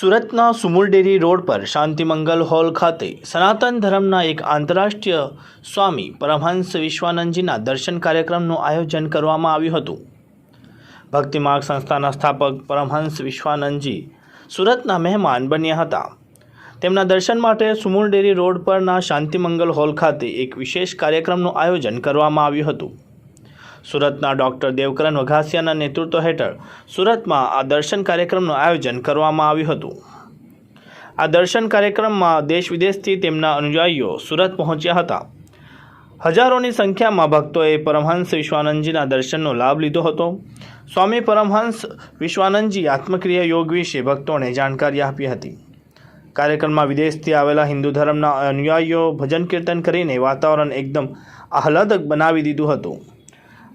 સુરતના Sumul dairy road પર શાંતિમંગલ hall ખાતે સનાતન ધર્મના એક આંતરરાષ્ટ્રીય સ્વામી પરમહંસ વિશ્વાનંદજીના દર્શન કાર્યક્રમનું આયોજન કરવામાં આવ્યું હતું। ભક્તિમાર્ગ સંસ્થાના સ્થાપક પરમહંસ વિશ્વાનંદજી સુરતના મહેમાન બન્યા હતા। તેમના દર્શન માટે સુમુલ ડેરી રોડ પરના શાંતિમંગલ હોલ ખાતે એક વિશેષ કાર્યક્રમનું આયોજન કરવામાં આવ્યું હતું। સુરતના ડૉક્ટર દેવકરણ વઘાસિયાના નેતૃત્વ હેઠળ સુરતમાં આ દર્શન કાર્યક્રમનું આયોજન કરવામાં આવ્યું હતું। આ દર્શન કાર્યક્રમમાં દેશ વિદેશથી તેમના અનુયાયીઓ સુરત પહોંચ્યા હતા। હજારોની સંખ્યામાં ભક્તોએ પરમહંસ વિશ્વાનંદજીના દર્શનનો લાભ લીધો હતો। સ્વામી પરમહંસ વિશ્વાનંદજી આત્મક્રિયા યોગ વિશે ભક્તોને જાણકારી આપી હતી। કાર્યક્રમમાં વિદેશથી આવેલા હિન્દુ ધર્મના અનુયાયીઓ ભજન કીર્તન કરીને વાતાવરણ એકદમ આહલાદક બનાવી દીધું હતું।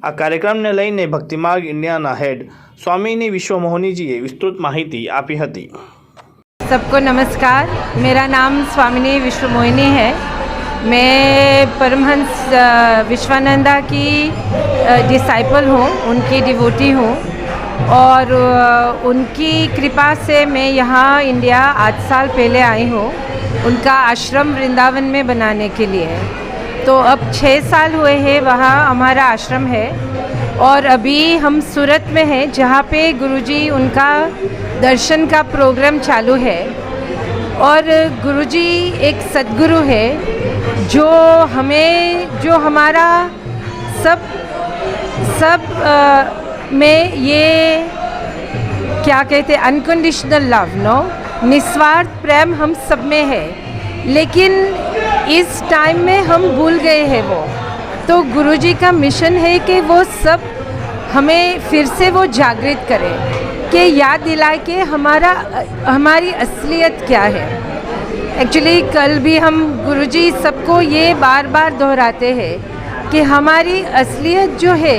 આ કાર્યક્રમને લઈને ભક્તિમાર્ગ ઇન્ડિયાના હેડ स्वामिनी विश्वमोहिनी जी विस्तृत माहिती आपी हती। सबको नमस्कार, मेरा नाम स्वामिनी विश्वमोहिनी है। मैं परमहंस विश्वानंदा की डिसाइपल हूँ, उनकी डिवोटी हूँ और उनकी कृपा से मैं यहाँ इंडिया 8 साल पहले आई हूँ उनका आश्रम वृंदावन में बनाने के लिए। तो अब 6 साल हुए हैं वहाँ हमारा आश्रम है और अभी हम सूरत में हैं जहाँ पे गुरुजी उनका दर्शन का प्रोग्राम चालू है। और गुरुजी एक सद्गुरु है जो हमारा सब में ये क्या कहते हैं अनकंडीशनल लव, नो निस्वार्थ प्रेम हम सब में है, लेकिन इस टाइम में हम भूल गए हैं वो। तो गुरुजी का मिशन है कि वो सब हमें फिर से वो जागृत करे, कि याद दिलाए कि हमारी असलियत क्या है। एक्चुअली कल भी हम गुरुजी सबको ये बार बार दोहराते हैं कि हमारी असलियत जो है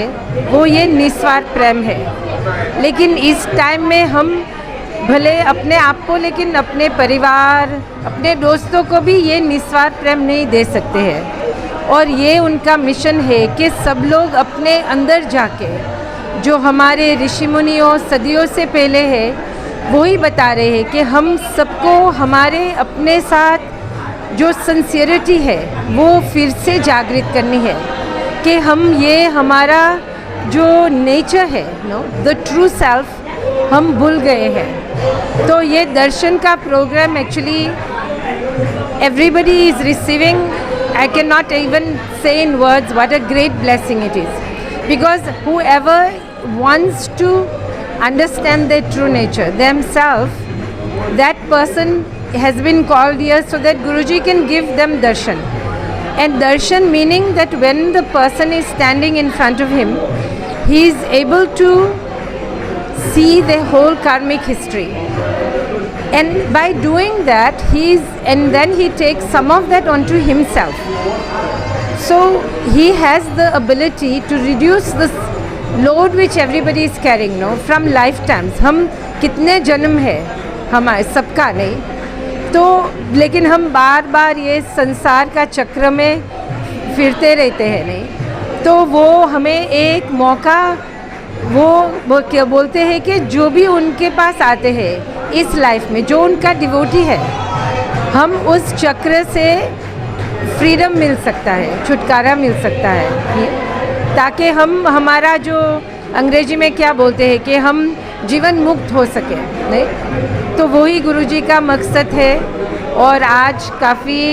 वो ये निस्वार्थ प्रेम है। लेकिन इस टाइम में हम भले अपने आप को, लेकिन अपने परिवार, अपने दोस्तों को भी ये निस्वार्थ प्रेम नहीं दे सकते हैं। और ये उनका मिशन है कि सब लोग अपने अंदर जाके जो हमारे ऋषि मुनियों सदियों से पहले है वही बता रहे हैं कि हम सबको हमारे अपने साथ जो सिंसियरिटी है वो फिर से जागृत करनी है, कि हम ये हमारा जो नेचर है, नो द ट्रू सेल्फ, हम भूल गए हैं। तो ये दर्शन का program actually everybody is receiving. I cannot even say in words what a great blessing it is, because whoever wants to understand their true nature themselves, that person has been called here so that Guruji can give them darshan. And darshan meaning that when the person is standing in front of him, he is able to see the whole karmic history. And by doing that, then he takes some of that onto himself. So he has the ability to reduce this load which everybody is carrying, no, from lifetimes. हम कितने जन्म है हमारे सबका नहीं, तो लेकिन हम बार बार ये संसार का चक्र में फिरते रहते हैं, नहीं तो वो हमें एक मौका वो क्या बोलते हैं कि जो भी उनके पास आते हैं इस लाइफ में, जो उनका डिवोटी है, हम उस चक्र से फ्रीडम मिल सकता है, छुटकारा मिल सकता है, ताकि हम हमारा जो अंग्रेजी में क्या बोलते हैं कि हम जीवन मुक्त हो सके, नहीं तो वही गुरुजी का मकसद है। और आज काफ़ी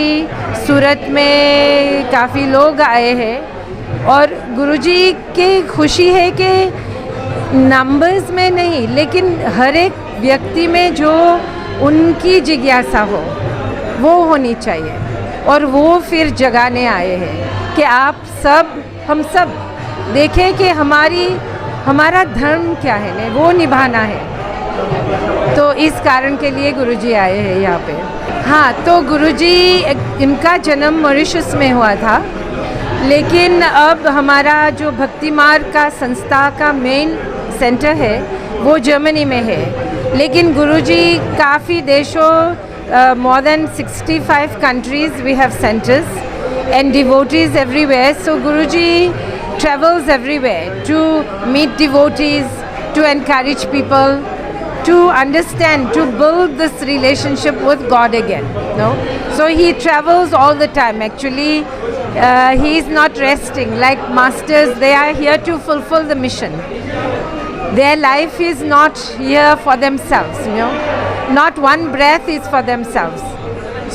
सूरत में काफ़ी लोग आए हैं और गुरुजी की खुशी है कि नंबर्स में नहीं, लेकिन हर एक व्यक्ति में जो उनकी जिज्ञासा हो वो होनी चाहिए, और वो फिर जगाने आए हैं कि आप सब, हम सब देखें कि हमारा धर्म क्या है, ने वो निभाना है। तो इस कारण के लिए गुरुजी आए हैं यहाँ पे। हाँ, तो गुरुजी इनका जन्म मॉरिशस में हुआ था, लेकिन अब हमारा जो भक्ति मार्ग का संस्था का मेन सेंटर है वो जर्मनी में है, लेकिन गुरुजी काफ़ी देशों more than 65 countries we have centers and devotees everywhere. So Guruji travels everywhere to meet devotees, to encourage people, to understand, to build this relationship with God again. No? So he travels all the time. Actually, he is not resting. Like masters, they are here to fulfill the mission. Their life is not here for themselves, you know. Not one breath is for themselves.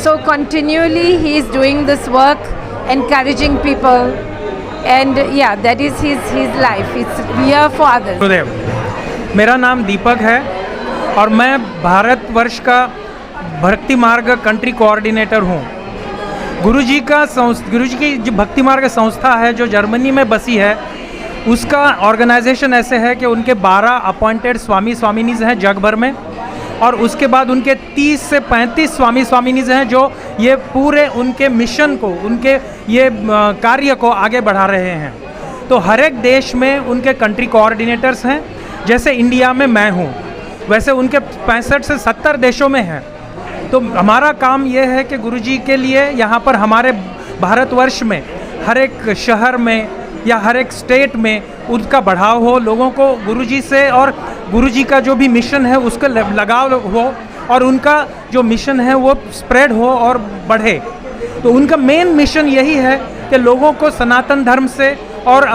So continually he is doing this work, encouraging people, and yeah, that is his life. It's here for others. गुरुदेव, मेरा नाम दीपक है और मैं भारतवर्ष का भक्ति मार्ग country coordinator हूँ। गुरुजी की जो भक्ति मार्ग संस्था है जो जर्मनी में बसी है, उसका ऑर्गेनाइजेशन ऐसे है कि उनके 12 अपॉइंटेड स्वामी स्वामिनीज हैं जग भर में, और उसके बाद उनके 30 से 35 स्वामी स्वामिनीज हैं जो ये पूरे उनके मिशन को, उनके ये कार्य को आगे बढ़ा रहे हैं। तो हर एक देश में उनके कंट्री कोऑर्डिनेटर्स हैं। जैसे इंडिया में मैं हूँ, वैसे उनके 65 से 70 देशों में हैं। तो हमारा काम ये है कि गुरुजी के लिए यहाँ पर हमारे भारतवर्ष में हर एक शहर में या हर एक स्टेट में उसका बढ़ाव हो, लोगों को गुरुजी से और गुरुजी का जो भी मिशन है उसका लगाव हो, और उनका जो मिशन है वो स्प्रेड हो और बढ़े। तो उनका मेन मिशन यही है कि लोगों को सनातन धर्म से और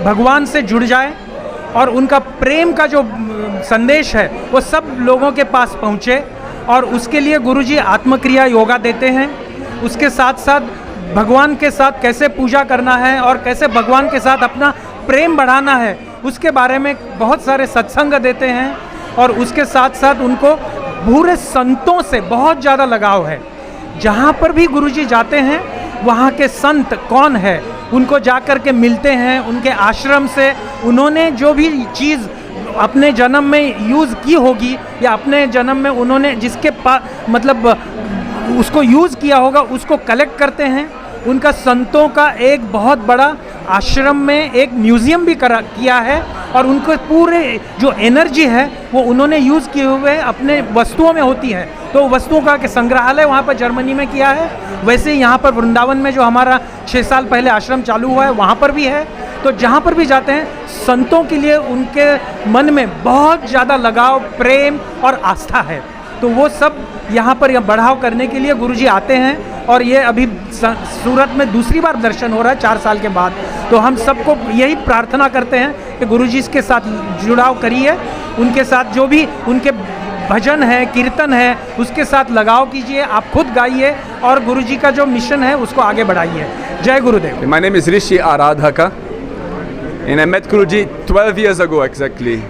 भगवान से जुड़ जाए, और उनका प्रेम का जो संदेश है वो सब लोगों के पास पहुँचे। और उसके लिए गुरुजी आत्मक्रिया योगा देते हैं। उसके साथ साथ भगवान के साथ कैसे पूजा करना है और कैसे भगवान के साथ अपना प्रेम बढ़ाना है, उसके बारे में बहुत सारे सत्संग देते हैं। और उसके साथ साथ उनको पूरे संतों से बहुत ज़्यादा लगाव है। जहाँ पर भी गुरुजी जाते हैं वहाँ के संत कौन है उनको जा कर के मिलते हैं। उनके आश्रम से उन्होंने जो भी चीज़ अपने जन्म में यूज़ की होगी या अपने जन्म में उन्होंने जिसके मतलब उसको यूज़ किया होगा उसको कलेक्ट करते हैं। उनका संतों का एक बहुत बड़ा आश्रम में एक म्यूज़ियम भी किया है, और उनको पूरे जो एनर्जी है वो उन्होंने यूज़ किए हुए अपने वस्तुओं में होती है। तो वस्तुओं का के संग्रहालय वहाँ पर जर्मनी में किया है। वैसे ही यहाँ पर वृंदावन में जो हमारा 6 साल पहले आश्रम चालू हुआ है वहाँ पर भी है। तो जहाँ पर भी जाते हैं संतों के लिए उनके मन में बहुत ज़्यादा लगाव, प्रेम और आस्था है। तो वो सब यहाँ पर बढ़ाव करने के लिए गुरुजी आते हैं। और ये अभी सूरत में दूसरी बार दर्शन हो रहा है 4 साल के बाद। तो हम सबको यही प्रार्थना करते हैं कि गुरुजी के साथ जुड़ाव करिए, उनके साथ जो भी उनके भजन है, कीर्तन है, उसके साथ लगाव कीजिए, आप खुद गाइए और गुरुजी का जो मिशन है उसको आगे बढ़ाइए। जय गुरुदेव। My name is Rishi Aradhaka, and I met Guruji 12 years ago exactly.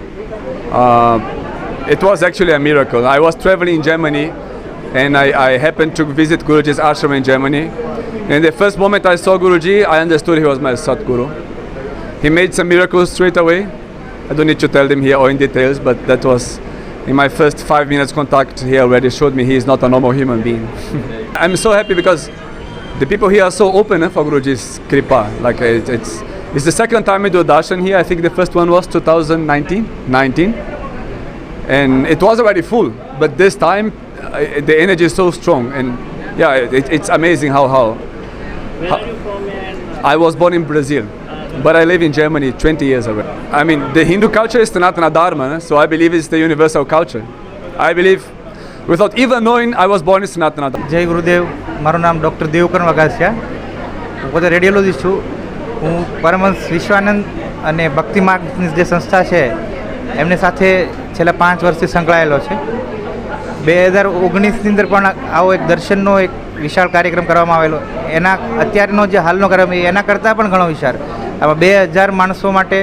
It was actually a miracle. I was traveling in Germany, and I happened to visit Guruji's ashram in Germany. And the first moment I saw Guruji, I understood he was my Satguru. He made some miracles straight away. I don't need to tell them here or in details, but that was in my first 5 minutes contact. He already showed me he is not a normal human being. I'm so happy because the people here are so open for Guruji's kripa. Like it's the second time we do darshan here. I think the first one was 2019, and it was already full. But this time the energy is so strong, and yeah, it's amazing how. Where are you from? I was born in Brazil, but I live in Germany 20 years ago. I mean, the Hindu culture is Sanatana Dharma, so I believe it's the universal culture. I believe, without even knowing, I was born in Sanatana Dharma. જય ગુરુદેવ. મારું નામ doctor Devkaran Vagasiya. હું પોતે radiologist છું. હું પરમહંસ વિશ્વાનંદ અને ભક્તિ માર્ગની જે સંસ્થા છે એમની સાથે છેલ્લા 5 વર્ષથી સંકળાયેલો છે. 2019ની અંદર પણ આવો એક દર્શનનો એક વિશાળ કાર્યક્રમ કરવામાં આવેલો. એના અત્યારનો જે હાલનો કાર્યક્રમ એના કરતાં પણ ઘણો વિશાળ. આમાં 2000 માણસો માટે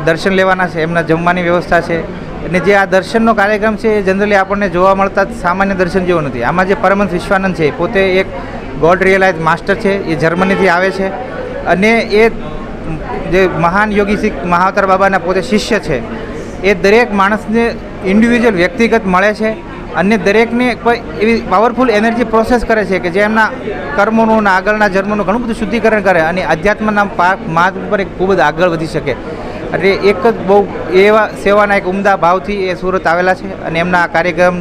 દર્શન લેવાના છે, એમના જમવાની વ્યવસ્થા છે. અને જે આ દર્શનનો કાર્યક્રમ છે એ જનરલી આપણને જોવા મળતા સામાન્ય દર્શન જેવો નથી. આમાં જે પરમહંસ વિશ્વાનંદ છે પોતે એક ગોડ રિયલાઇઝ માસ્ટર છે, એ જર્મનીથી આવે છે અને એ જે મહાન યોગી શીખ મહાવતાર બાબાના પોતે શિષ્ય છે. એ દરેક માણસને ઇન્ડિવિજ્યુઅલ વ્યક્તિગત મળે છે અન્ય દરેકને કોઈ એવી પાવરફુલ એનર્જી પ્રોસેસ કરે છે કે જે એમના કર્મોનું અને આગળના જન્મનું ઘણું બધું શુદ્ધિકરણ કરે અને અધ્યાત્મના માર્ગ ઉપર એક ખૂબ જ આગળ વધી શકે. એટલે એક જ બહુ એવા સેવાના એક ઉમદા ભાવથી એ સુરત આવેલા છે અને એમના કાર્યક્રમ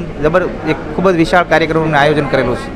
એક ખૂબ જ વિશાળ કાર્યક્રમનું આયોજન કરેલું છે.